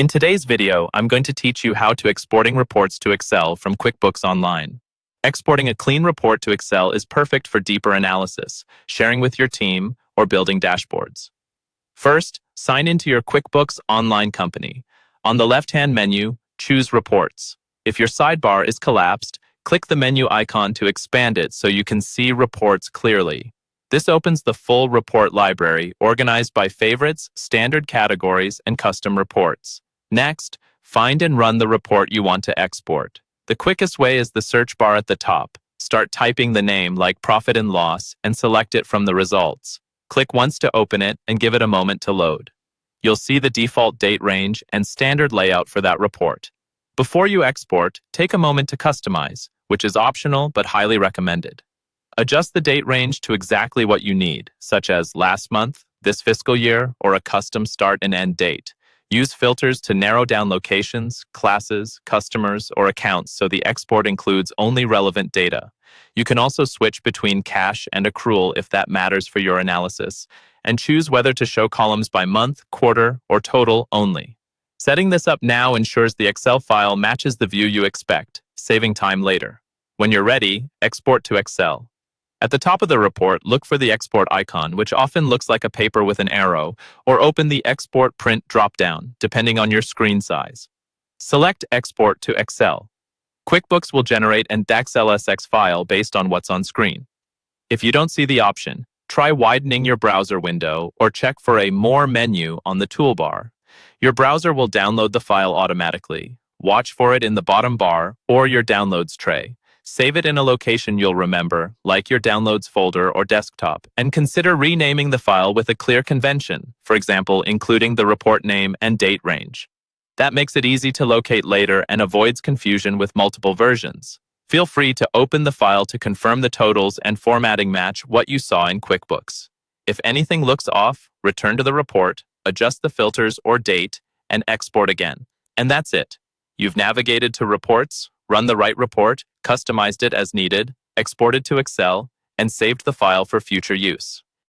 In today's video, I'm going to teach you how to exporting reports to Excel from QuickBooks Online. Exporting a clean report to Excel is perfect for deeper analysis, sharing with your team, or building dashboards. First, sign into your QuickBooks Online company. On the left-hand menu, choose Reports. If your sidebar is collapsed, click the menu icon to expand it so you can see reports clearly. This opens the full report library, organized by favorites, standard categories, and custom reports. Next, find and run the report you want to export. The quickest way is the search bar at the top. Start typing the name like Profit and Loss and select it from the results. Click once to open it and give it a moment to load. You'll see the default date range and standard layout for that report. Before you export, take a moment to customize, which is optional but highly recommended. Adjust the date range to exactly what you need, such as last month, this fiscal year, or a custom start and end date. Use filters to narrow down locations, classes, customers, or accounts so the export includes only relevant data. You can also switch between cash and accrual if that matters for your analysis, and choose whether to show columns by month, quarter, or total only. Setting this up now ensures the Excel file matches the view you expect, saving time later. When you're ready, export to Excel. At the top of the report, look for the export icon, which often looks like a paper with an arrow, or open the Export Print dropdown, depending on your screen size. Select Export to Excel. QuickBooks will generate an XLSX file based on what's on screen. If you don't see the option, try widening your browser window or check for a More menu on the toolbar. Your browser will download the file automatically. Watch for it in the bottom bar or your downloads tray. Save it in a location you'll remember, like your downloads folder or desktop, and consider renaming the file with a clear convention, for example, including the report name and date range. That makes it easy to locate later and avoids confusion with multiple versions. Feel free to open the file to confirm the totals and formatting match what you saw in QuickBooks. If anything looks off, return to the report, adjust the filters or date, and export again. And that's it. You've navigated to Reports, run the right report, customized it as needed, exported to Excel, and saved the file for future use.